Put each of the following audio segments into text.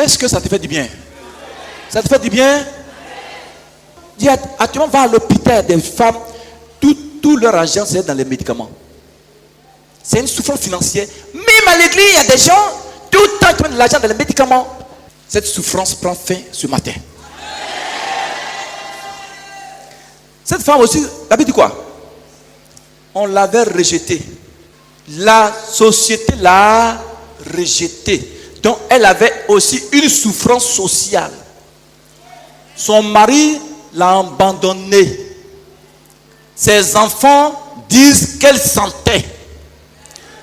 Est-ce que ça te fait du bien? Ça te fait du bien? Il y a actuellement, va à l'hôpital des femmes, tout leur argent c'est dans les médicaments. C'est une souffrance financière. Même à l'église, il y a des gens, tout le temps qui mettent de l'argent dans les médicaments. Cette souffrance prend fin ce matin. Cette femme aussi, la Bible dit quoi? On l'avait rejetée. La société l'a rejetée. Donc elle avait aussi une souffrance sociale. Son mari l'a abandonnée. Ses enfants disent qu'elle sentait.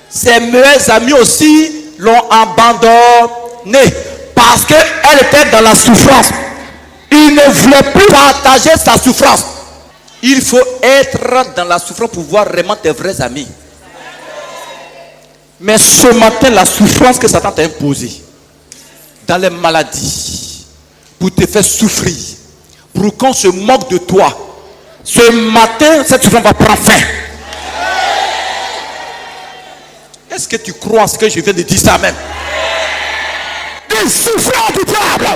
Ses meilleurs amis aussi l'ont abandonnée parce qu'elle était dans la souffrance. Il ne voulait plus partager sa souffrance. Il faut être dans la souffrance pour voir vraiment tes vrais amis. Mais ce matin, la souffrance que Satan t'a imposée dans les maladies, pour te faire souffrir, pour qu'on se moque de toi, ce matin, cette souffrance va prendre fin. Est-ce que tu crois ce que je viens de dire ça même? Des souffrances du diable,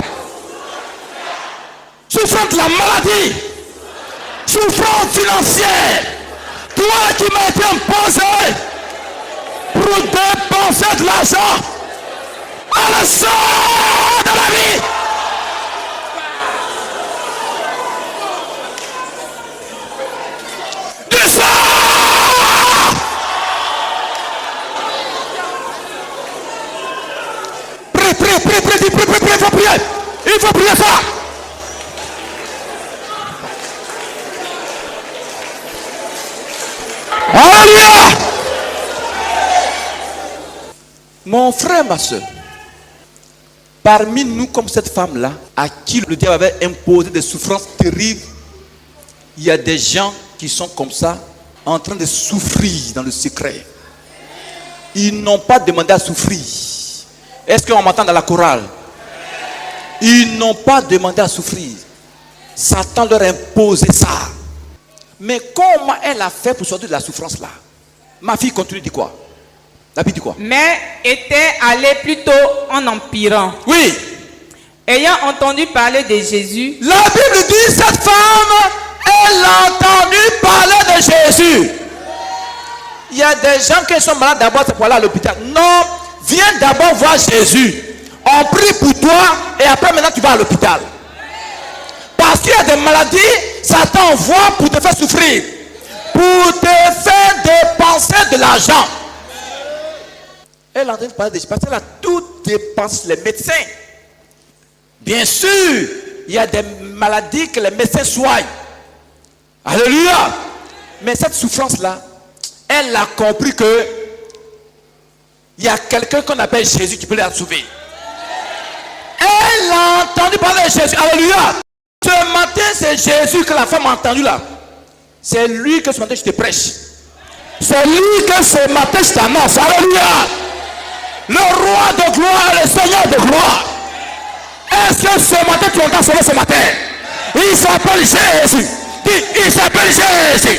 souffrance de la maladie, souffrance financière, toi qui m'as été imposé pour dépenser de l'argent à la sorte de la vie. Du sang. Prie, il faut prier. Il faut prier ça. Alléluia. Mon frère, ma soeur, parmi nous comme cette femme-là, à qui le diable avait imposé des souffrances terribles, il y a des gens qui sont comme ça, en train de souffrir dans le secret. Ils n'ont pas demandé à souffrir. Est-ce qu'on m'entend dans la chorale? Ils n'ont pas demandé à souffrir. Satan leur a imposé ça. Mais comment elle a fait pour sortir de la souffrance là? Ma fille continue, dit quoi? La Bible dit quoi? Mais était allé plutôt en empirant. Oui. Ayant entendu parler de Jésus. La Bible dit cette femme, elle a entendu parler de Jésus. Il y a des gens qui sont malades d'abord pour aller à l'hôpital. Non, viens d'abord voir Jésus. On prie pour toi et après maintenant tu vas à l'hôpital. Parce qu'il y a des maladies, Satan envoie pour te faire souffrir. Pour te faire dépenser de l'argent. Elle est en train de parler de Jésus parce qu'elle a tout dépensé les médecins. Bien sûr, il y a des maladies que les médecins soignent. Alléluia. Mais cette souffrance-là, elle a compris que il y a quelqu'un qu'on appelle Jésus qui peut la sauver. Elle a entendu parler de Jésus. Alléluia. Ce matin, c'est Jésus que la femme a entendu là. C'est lui que ce matin je te prêche. C'est lui que ce matin je t'annonce. Alléluia. Le roi de gloire, le Seigneur de gloire. Est-ce que ce matin tu entends sonner ce matin? Il s'appelle Jésus. Il s'appelle Jésus.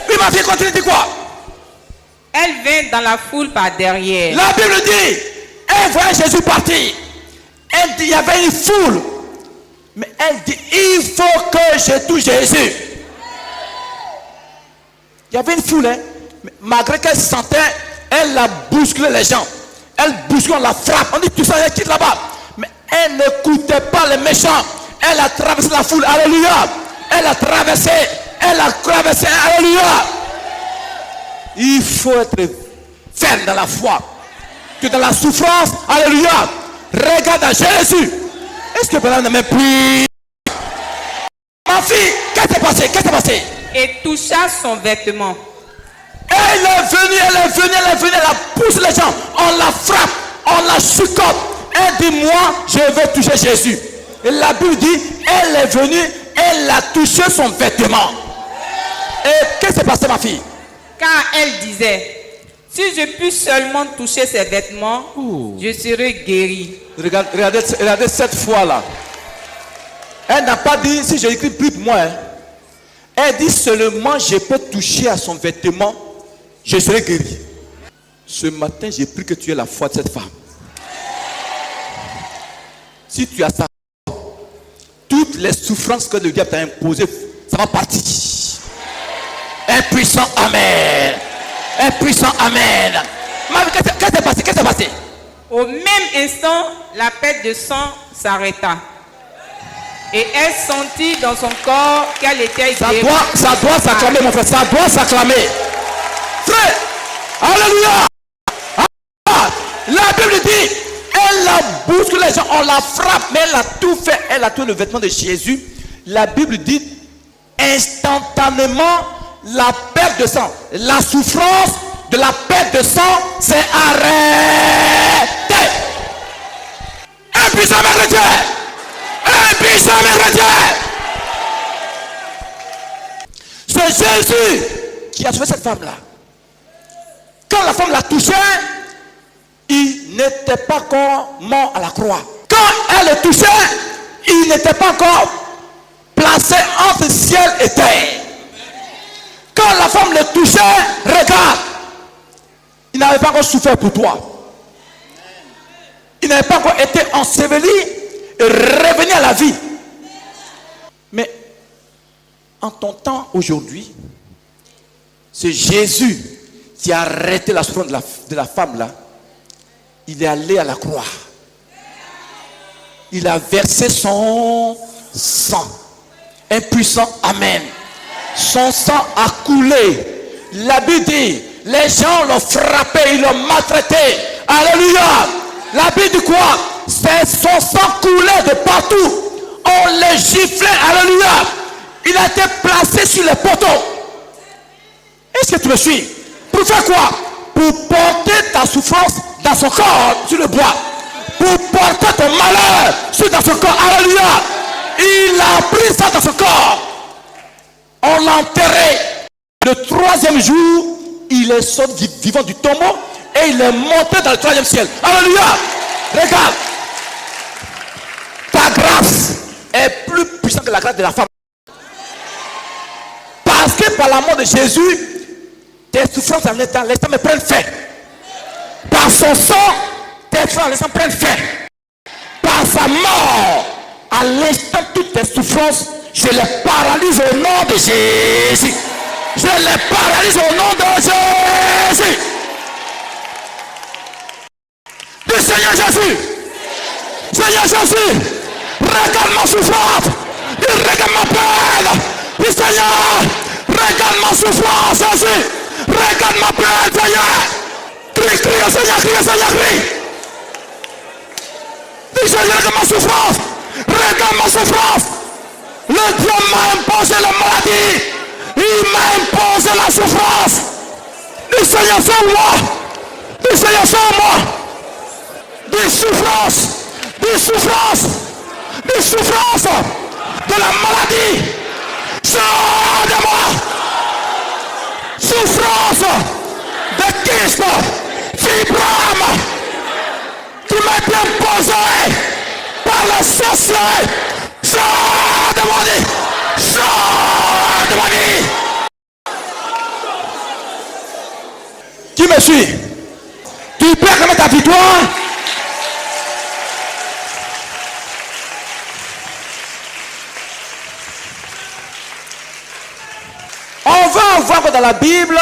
Oui, ma fille continue, dit quoi? Elle vint dans la foule par derrière. La Bible dit, elle voyait Jésus partir. Elle dit, il y avait une foule. Mais elle dit, il faut que je touche Jésus. Il y avait une foule, hein? Mais malgré qu'elle sentait, elle a bousculé les gens. Elle bouscule, on la frappe. On dit, tout ça, elle quitte là-bas. Mais elle n'écoutait pas les méchants. Elle a traversé la foule. Alléluia. Elle a traversé. Alléluia. Il faut être ferme dans la foi. Que dans la souffrance, alléluia. Regarde à Jésus. Est-ce que pendant ne même plus? Ma fille, qu'est-ce qui s'est passé? Et toucha son vêtement. Elle est venue, elle a poussé les gens. On la frappe, on la chicote. Elle dit, moi, je veux toucher Jésus. Et la Bible dit, elle est venue, elle a touché son vêtement. Et qu'est-ce qui s'est passé, ma fille? Car elle disait, si je puis seulement toucher ses vêtements, je serai guérie. Regardez cette fois-là. Elle n'a pas dit, si j'ai écrit plus pour moi. Hein. Elle dit seulement, je peux toucher à son vêtement, je serai guéri. Ce matin, j'ai pris que tu aies la foi de cette femme. Si tu as ça, toutes les souffrances que le diable t'a imposées, ça va partir. Un puissant Amen. Un puissant Amen. Qu'est-ce qui s'est passé? Qu'est-ce qui s'est passé? Au même instant, la perte de sang s'arrêta. Et elle sentit dans son corps qu'elle était Ça guérie. doit s'acclamer, mon frère. Ça doit s'acclamer. Frère, alléluia. Ah, la Bible dit, elle la bouscule les gens, on la frappe, mais elle a tout fait. Elle a tout le vêtement de Jésus. La Bible dit, instantanément, la perte de sang, la souffrance de la perte de sang s'est arrêtée. Un puissant chrétien. Un puissant chrétien. C'est Jésus qui a sauvé cette femme-là. Quand la femme l'a touché, il n'était pas encore mort à la croix. Quand elle le touchait, il n'était pas encore placé entre ciel et terre. Quand la femme le touchait, regarde, il n'avait pas encore souffert pour toi. Il n'avait pas encore été enseveli et revenu à la vie. Mais en ton temps aujourd'hui, c'est Jésus qui a arrêté la souffrance de la femme là. Il est allé à la croix. Il a versé son sang. Un puissant Amen. Son sang a coulé. La Bible dit, les gens l'ont frappé, ils l'ont maltraité. Alléluia. La Bible dit quoi? C'est son sang coulait de partout. On les giflait. Alléluia. Il a été placé sur les poteaux. Est-ce que tu me suis? Pour faire quoi? Pour porter ta souffrance dans son corps sur le bois. Pour porter ton malheur dans son corps. Alléluia. Il a pris ça dans son corps. On l'a enterré. Le troisième jour, il est sorti vivant du tombeau et il est monté dans le troisième ciel. Alléluia. Regarde. Ta grâce est plus puissante que la grâce de la femme. Parce que par la mort de Jésus, tes souffrances en l'instant me prennent fin. Par son sang, tes souffrances en l'instant prennent fin. Par sa mort, à l'instant, toutes tes souffrances, je les paralyse au nom de Jésus. Je les paralyse au nom de Jésus. Du Seigneur Jésus. Seigneur Jésus, regarde ma souffrance. Regarde ma peine. Du Seigneur, regarde ma souffrance, Jésus. Regarde ma peine, Seigneur. Crie, crie, Seigneur, crie, Seigneur, crie. Du Seigneur, regarde ma souffrance. Regarde ma souffrance. Le diable m'a imposé la maladie. Il m'a imposé la souffrance. Du Seigneur, sauve-moi. Du Seigneur, sauve-moi. Des souffrances. Des souffrances. Des souffrances. De la maladie. Sors de moi. Souffrance. De kyste. Fibrome. Qui m'a été imposé par le sorcier. Sors de mon vie. Sors de mon vie. Qui me suit? Tu peux acclamer ta victoire? On va voir dans la Bible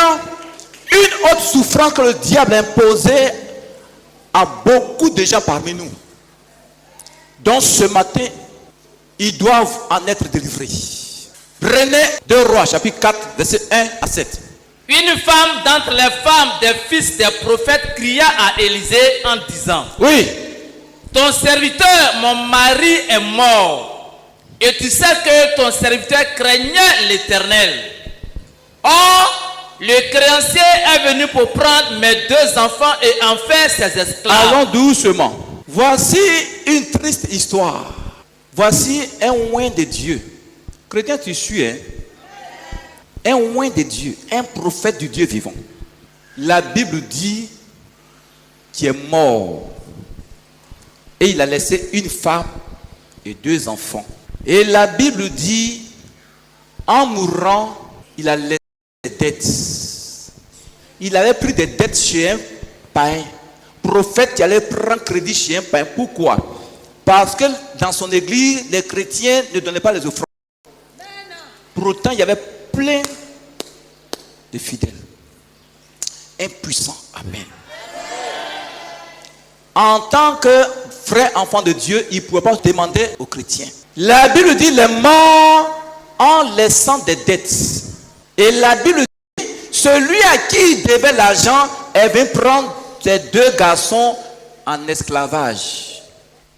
une autre souffrance que le diable a imposée à beaucoup de gens parmi nous. Donc ce matin, ils doivent en être délivrés. Prenez 2 Rois, chapitre 4, versets 1 à 7. Une femme d'entre les femmes des fils des prophètes cria à Élisée en disant: Oui. Ton serviteur, mon mari, est mort. Et tu sais que ton serviteur craignait l'Éternel. Or, le créancier est venu pour prendre mes 2 enfants et en faire ses esclaves. Allons doucement. Voici une triste histoire. Voici un oint de Dieu. Chrétien, tu suis, hein? Un oint de Dieu, un prophète du Dieu vivant. La Bible dit qu'il est mort. Et il a laissé une femme et 2 enfants. Et la Bible dit, en mourant, il a laissé des dettes. Il avait pris des dettes chez un païen. Prophète qui allait prendre crédit chez un païen. Pourquoi? Parce que dans son église, les chrétiens ne donnaient pas les offrandes. Pour autant, il y avait plein de fidèles. Impuissants. Amen. En tant que frère enfant de Dieu, il ne pouvait pas demander aux chrétiens. La Bible dit les morts en laissant des dettes. Et la Bible dit celui à qui il devait l'argent est venu prendre ces 2 garçons en esclavage.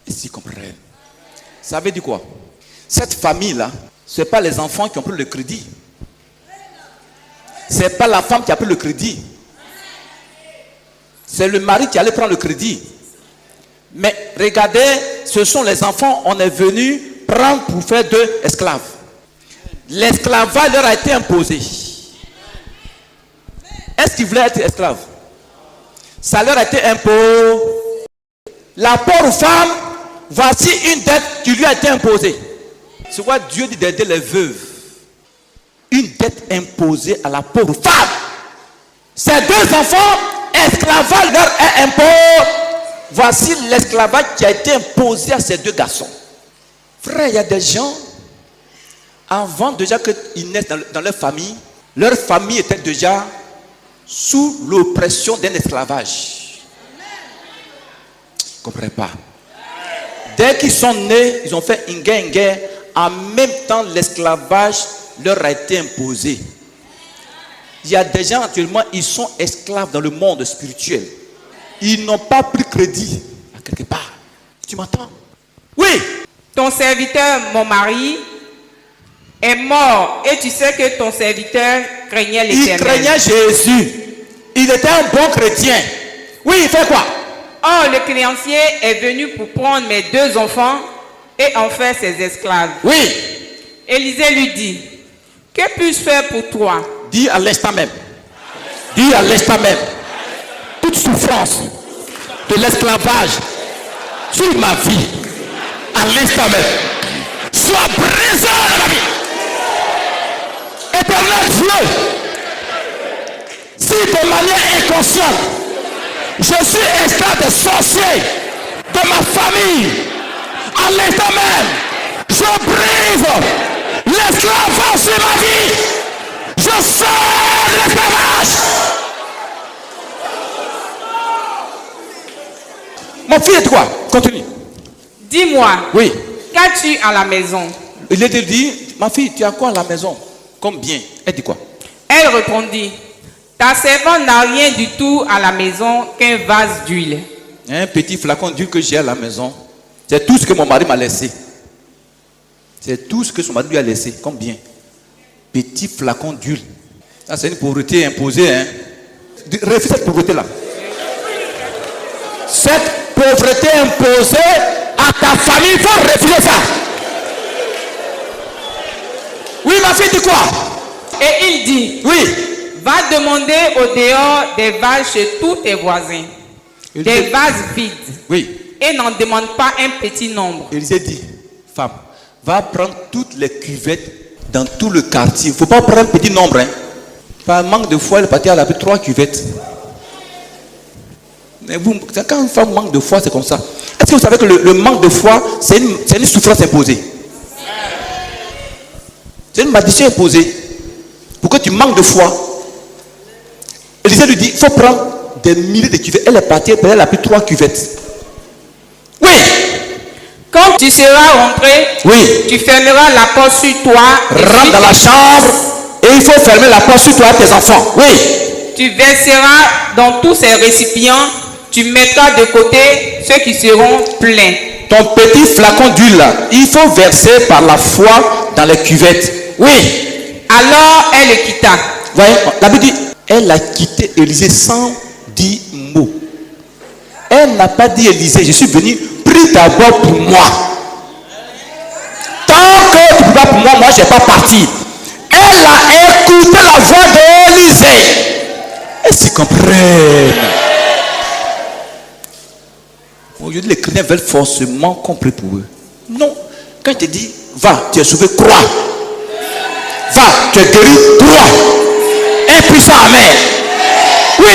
Ici, comprenez. Ça veut dire quoi? Cette famille-là, ce n'est pas les enfants qui ont pris le crédit. Ce n'est pas la femme qui a pris le crédit. C'est le mari qui allait prendre le crédit. Mais regardez, ce sont les enfants, on est venu prendre pour faire 2 esclaves. L'esclavage leur a été imposé. Est-ce qu'ils voulaient être esclaves? Ça leur a été imposé. La pauvre femme, voici une dette qui lui a été imposée. C'est pourquoi Dieu dit d'aider les veuves. Une dette imposée à la pauvre femme. Ces 2 enfants, esclavage leur est imposé. Voici l'esclavage qui a été imposé à ces 2 garçons. Frère, il y a des gens, avant déjà qu'ils naissent dans leur famille était déjà sous l'oppression d'un esclavage. Vous ne comprenez pas? Dès qu'ils sont nés, ils ont fait une guerre. En même temps, l'esclavage leur a été imposé. Il y a des gens actuellement, ils sont esclaves dans le monde spirituel. Ils n'ont pas pris crédit à quelque part. Tu m'entends? Oui. Ton serviteur, mon mari, est mort et tu sais que ton serviteur craignait l'Éternel. Il craignait Jésus. Il était un bon chrétien. Oui, il fait quoi? Or, le créancier est venu pour prendre mes 2 enfants et en faire ses esclaves. Oui. Élisée lui dit, que puis-je faire pour toi? Dis à l'instant même. Dis à l'instant même. Toute souffrance de l'esclavage sur ma vie, à l'instant même, soit brisée dans ma vie. Éternel Dieu, si de manière inconsciente, je suis esclave des sorciers de ma famille, à l'instant même, je brise l'esclavage sur ma vie. Je sors de l'esclavage. Mon fils est quoi? Continue. Dis-moi, Oui. qu'as-tu à la maison? Il a dit, ma fille, tu as quoi à la maison? Comme bien. Elle dit quoi? Elle répondit, ta servante n'a rien du tout à la maison qu'un vase d'huile. Un petit flacon d'huile que j'ai à la maison. C'est tout ce que mon mari m'a laissé. C'est tout ce que son mari lui a laissé. Combien? Petit flacon d'huile. Ça, c'est une pauvreté imposée. Hein? Refuse cette pauvreté-là. Cette pauvreté imposée à ta famille, il faut refuser ça. Oui, ma fille dit quoi? Et il dit, Oui. va demander au dehors des vases chez tous tes voisins, des vases vides. Oui. Et n'en demande pas un petit nombre. Élisée dit, femme, va prendre toutes les cuvettes dans tout le quartier. Il ne faut pas prendre un petit nombre. Hein. Par manque de foi, elle est partie à la 3 cuvettes. Mais vous, quand une femme manque de foi, c'est comme ça. Est-ce que vous savez que le manque de foi, c'est une souffrance imposée? C'est une malédiction imposée. Pourquoi tu manques de foi? Élisée lui dit, il faut prendre des milliers de cuvettes. Elle est partie, elle a pris 3 cuvettes. Oui. Quand tu seras rentré, Oui. tu fermeras la porte sur toi. Rentre dans la chambre et il faut fermer la porte sur toi et tes enfants. Oui. Tu verseras dans tous ces récipients. Tu mettras de côté ceux qui seront pleins. Ton petit flacon d'huile là, il faut verser par la foi dans les cuvettes. Oui. Alors elle le quitta. Voyez, la Bible dit, elle a quitté Élisée sans dire mot. Elle n'a pas dit Élisée, je suis venu, prie d'abord pour moi. Tant que tu ne peux pas pour moi, moi je ne vais pas partir. Elle a écouté la voix d'Élisée. Est-ce qu'ils comprennent? Aujourd'hui, les chrétiens veulent forcément qu'on prie pour eux. Non. Quand il te dit, va, tu es sauvé, crois. Va, tu es guéri, crois. Impuissant, amen. Oui.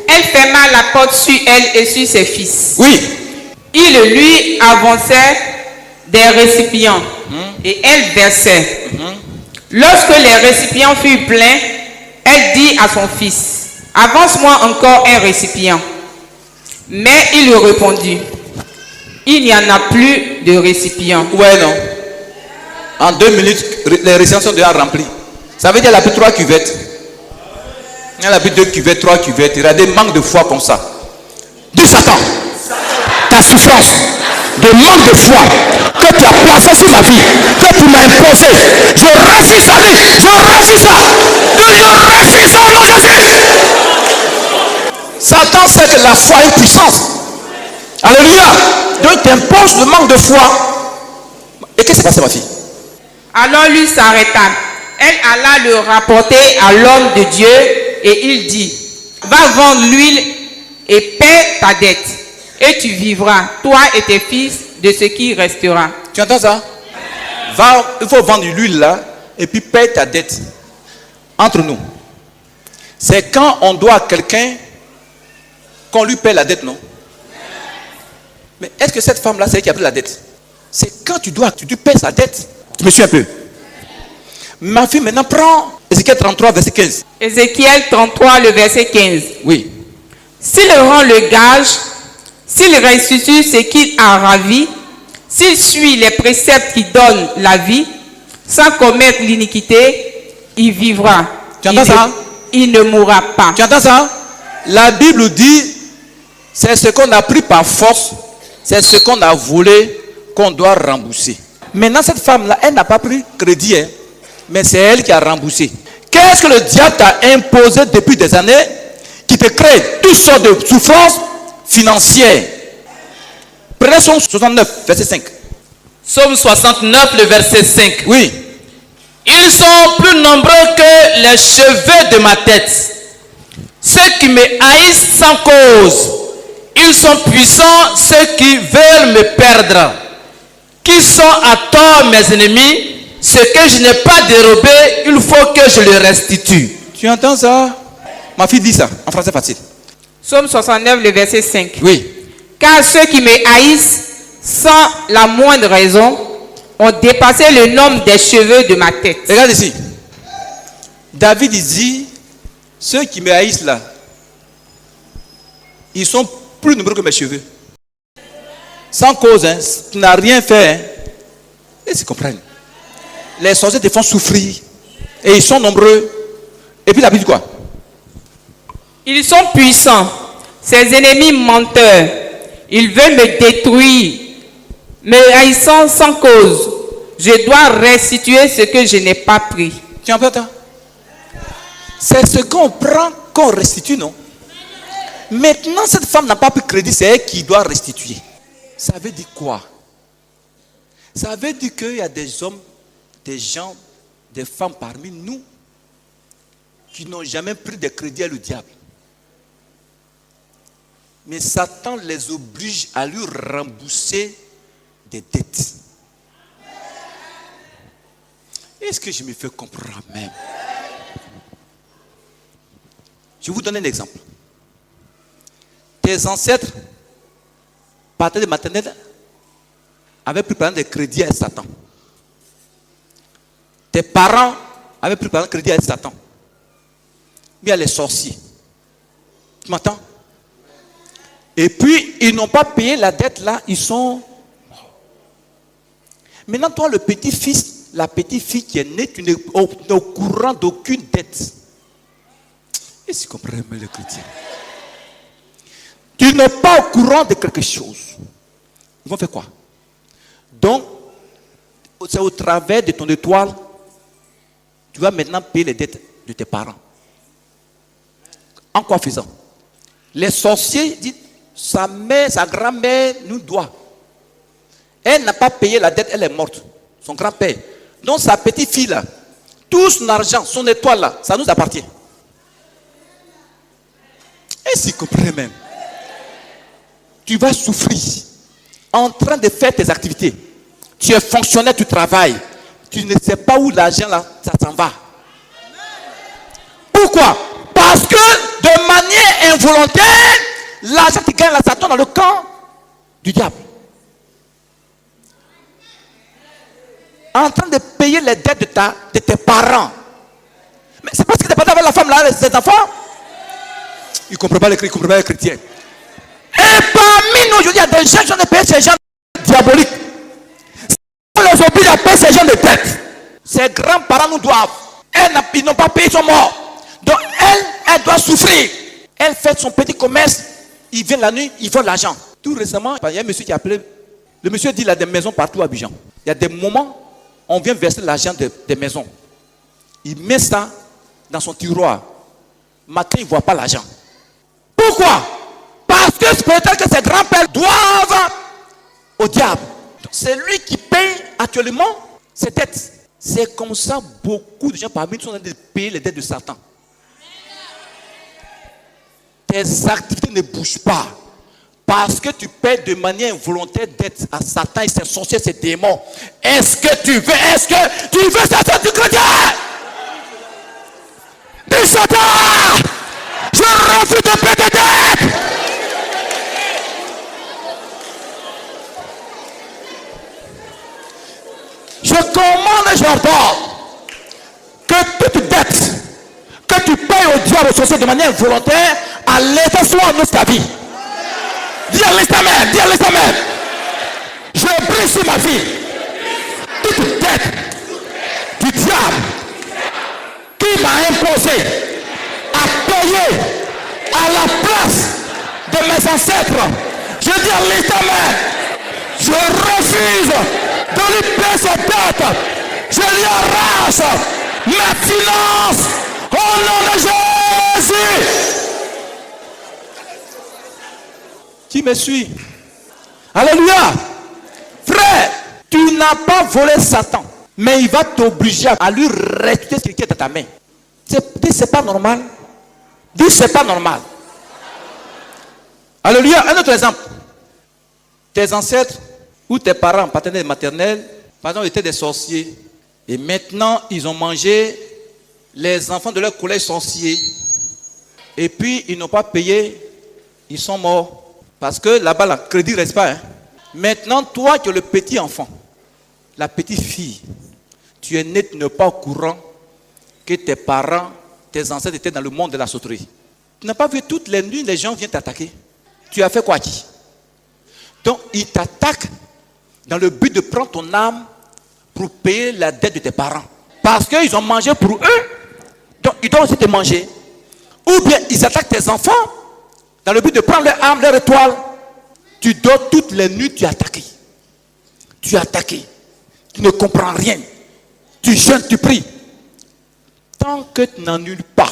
Elle ferma la porte sur elle et sur ses fils. Oui. Il lui avançait des récipients et elle versait. Lorsque les récipients furent pleins, elle dit à son fils, avance-moi encore un récipient. Mais il lui répondit, il n'y en a plus de récipients. Ouais, non. En 2 minutes, les récipients sont déjà remplis. Ça veut dire qu'elle a plus 3 cuvettes. Elle a plus 2 cuvettes, 3 cuvettes. Il y a des manques de foi comme ça. Dis Satan, ta souffrance de manque de foi que tu as placé sur ma vie, que tu m'as imposé, je refuse ça, je refuse ça, je refuse ça au nom de Jésus. Satan sait que la foi est puissance. Alléluia. Donc il t'impose le manque de foi. Et qu'est-ce qui s'est passé, ma fille? Alors lui s'arrêta. Elle alla le rapporter à l'homme de Dieu et il dit, va vendre l'huile et paie ta dette. Et tu vivras, toi et tes fils, de ce qui restera. Tu entends ça? Va, il faut vendre l'huile là et puis paie ta dette. Entre nous. C'est quand on doit à quelqu'un qu'on lui paie la dette, non? Mais est-ce que cette femme-là, c'est elle qui a pris la dette? C'est quand tu paies sa dette. Tu me suis un peu. Ma fille, maintenant, prends Ézéchiel 33, verset 15. Ézéchiel 33, le verset 15. Oui. S'il rend le gage, s'il restitue ce qu'il a ravi, s'il suit les préceptes qui donnent la vie, sans commettre l'iniquité, il vivra. Tu entends ça? Il ne mourra pas. Tu entends ça? La Bible dit, c'est ce qu'on a pris par force, c'est ce qu'on a volé qu'on doit rembourser. Maintenant, cette femme-là, elle n'a pas pris crédit, hein, mais c'est elle qui a remboursé. Qu'est-ce que le diable t'a imposé depuis des années qui te crée toutes sortes de souffrances financières? Prenez Psalm 69, verset 5. Psaume 69, le verset 5. Oui. Ils sont plus nombreux que les cheveux de ma tête. Ceux qui me haïssent sans cause. Ils sont puissants, ceux qui veulent me perdre. Qui sont à tort mes ennemis. Ce que je n'ai pas dérobé, il faut que je le restitue. Tu entends ça? Ma fille dit ça, en français facile. Psaume 69, le verset 5. Oui. Car ceux qui me haïssent sans la moindre raison ont dépassé le nombre des cheveux de ma tête. Regarde ici. David dit, ceux qui me haïssent là, ils sont plus nombreux que mes cheveux. Sans cause, hein, tu n'as rien fait. Hein. Et ils comprennent. Les sorciers te font souffrir. Et ils sont nombreux. Et puis la Bible dit quoi? Ils sont puissants. Ces ennemis menteurs. Ils veulent me détruire. Me haïssant sans cause. Je dois restituer ce que je n'ai pas pris. Tu entends ça? C'est ce qu'on prend qu'on restitue, non? Maintenant, cette femme n'a pas pris crédit, c'est elle qui doit restituer. Ça veut dire quoi? Ça veut dire qu'il y a des hommes, des gens, des femmes parmi nous qui n'ont jamais pris de crédit à le diable. Mais Satan les oblige à lui rembourser des dettes. Est-ce que je me fais comprendre même? Je vous donne un exemple. Tes ancêtres, partant de maternelle, avaient pris par exemple des crédits à Satan. Tes parents avaient pris par exemple des crédits à Satan. Mais il y a les sorciers. Tu m'entends? Et puis, ils n'ont pas payé la dette là, ils sont morts. Maintenant, toi, le petit-fils, la petite-fille qui est née, tu n'es au courant d'aucune dette. Et si vous comprenez le chrétien? Tu n'es pas au courant de quelque chose. Ils vont faire quoi? Donc, c'est au travers de ton étoile, tu vas maintenant payer les dettes de tes parents. En quoi faisant? Les sorciers disent, sa mère, sa grand-mère nous doit. Elle n'a pas payé la dette, elle est morte. Son grand-père. Donc sa petite-fille là, tout son argent, son étoile là, ça nous appartient. Et si vous comprenez même, tu vas souffrir en train de faire tes activités. Tu es fonctionnaire, tu travailles. Tu ne sais pas où l'argent là, ça s'en va. Pourquoi? Parce que de manière involontaire, l'argent qui gagne là, ça tombe dans le camp du diable. En train de payer les dettes de tes parents. Mais c'est parce que tu n'es pas avec la femme là, avec ses enfants. Ils ne comprennent pas les chrétiens. Et parmi nous, il y a des gens qui ont payé ces gens diaboliques. On les oblige à payer ces gens de dettes. Ses grands-parents nous doivent. Ils n'ont pas payé, ils sont morts. Donc elle doit souffrir. Elle fait son petit commerce. Il vient la nuit, il vole l'argent. Tout récemment, il y a un monsieur qui a appelé. Le monsieur dit qu'il a des maisons partout à Abidjan. Il y a des moments, on vient verser l'argent des maisons. Il met ça dans son tiroir. Matin, il ne voit pas l'argent. Pourquoi? Parce que peut-être que ses grands-pères doivent au diable. C'est lui qui paye actuellement ses dettes. C'est comme ça, beaucoup de gens parmi nous sont en train de payer les dettes de Satan. Tes activités ne bougent pas. Parce que tu paies de manière involontaire dettes à Satan et ses sorciers, ses démons. Est-ce que tu veux Satan du chrétien? Dis Satan, je refuse de payer des dettes. Je commande et j'ordonne que toute dette que tu payes au diable au sorcier de manière involontaire, à l'état soit en ta vie. Dis à l'instant même, dis à l'instant même. Je brise sur ma vie toute dette du diable qui m'a imposé à payer à la place de mes ancêtres. Je dis à l'instant même, je refuse de lui payer ses dettes. Je lui arrache ma finance au nom de Jésus. Qui me suit? Alléluia. Frère, tu n'as pas volé Satan, mais il va t'obliger à lui restituer ce qui est dans ta main. Dis, c'est pas normal. Dis, c'est pas normal. Alléluia. Un autre exemple. Tes ancêtres ou tes parents paternels et maternels, par exemple, étaient des sorciers. Et maintenant, ils ont mangé les enfants de leur collège sorcier. Et puis, ils n'ont pas payé. Ils sont morts. Parce que là-bas, le crédit ne reste pas. Hein. Maintenant, toi, tu es le petit enfant, la petite fille. Tu es né, tu n'es pas au courant que tes parents, tes ancêtres étaient dans le monde de la sauterie. Tu n'as pas vu toutes les nuits, les gens viennent t'attaquer. Tu as fait quoi, qui? Donc, ils t'attaquent dans le but de prendre ton âme pour payer la dette de tes parents. Parce qu'ils ont mangé pour eux, donc ils doivent aussi te manger. Ou bien, ils attaquent tes enfants dans le but de prendre leur âme, leur étoile. Tu dors toutes les nuits, tu es attaqué. Tu es attaqué. Tu ne comprends rien. Tu jeûnes, tu pries. Tant que tu n'annules pas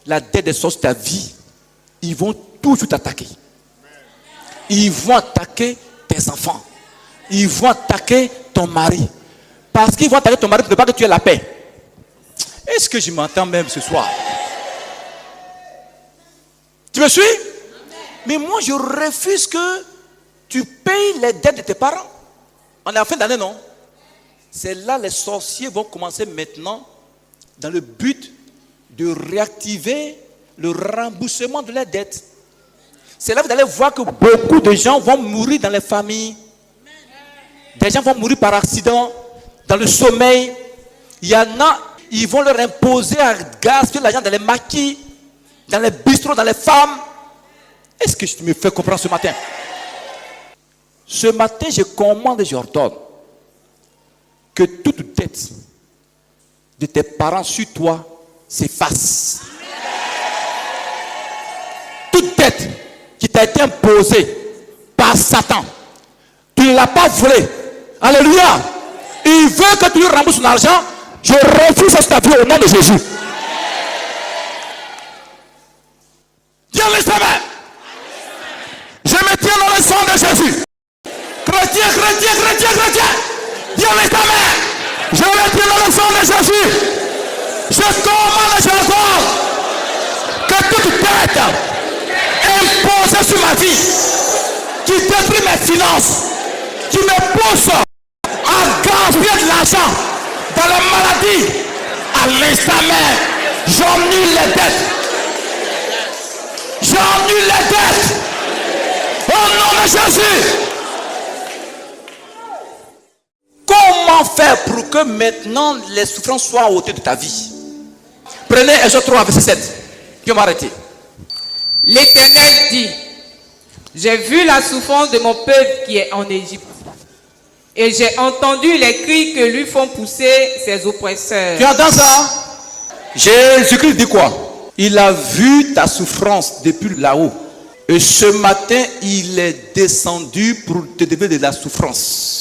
la dette des sorciers de ta vie, ils vont toujours t'attaquer. Ils vont attaquer tes enfants. Ils vont attaquer ton mari. Parce qu'ils vont attaquer ton mari pour ne pas que tu aies la paix. Est-ce que je m'entends même ce soir? Tu me suis? Mais moi, je refuse que tu payes les dettes de tes parents. On est en fin d'année, non? C'est là les sorciers vont commencer maintenant dans le but de réactiver le remboursement de leurs dettes. C'est là que vous allez voir que beaucoup de gens vont mourir dans les familles. Des gens vont mourir par accident, dans le sommeil. Il y en a, ils vont leur imposer à gaspiller l'argent dans les maquis, dans les bistrots, dans les femmes. Est-ce que tu me fais comprendre ce matin? Ce matin, je commande et j'ordonne que toute dette de tes parents sur toi s'efface. Toute dette qui t'a été imposée par Satan, tu ne l'as pas volé. Alléluia. Il veut que tu lui rembourses son argent. Je refuse cette vie au nom de Jésus. Dieu le savait. Je me tiens dans le sang de Jésus. Chrétien, chrétien, chrétien, chrétien. Dieu le savait. Je me tiens dans le sang de Jésus. Je commande et j'ordonne que toute dette imposée sur ma vie, qui détruit mes finances, qui me pousse à gaspiller de l'argent dans la maladie, à l'instant même, j'annule les dettes. J'annule les dettes. Au nom de Jésus, Comment faire pour que maintenant les souffrances soient à hauteur de ta vie? Prenez Exode 3, verset 7. Puis on va arrêter. L'Éternel dit, j'ai vu la souffrance de mon peuple qui est en Égypte. Et j'ai entendu les cris que lui font pousser ses oppresseurs. Tu entends ça? Jésus-Christ dit quoi? Il a vu ta souffrance depuis là-haut. Et ce matin, il est descendu pour te donner de la souffrance.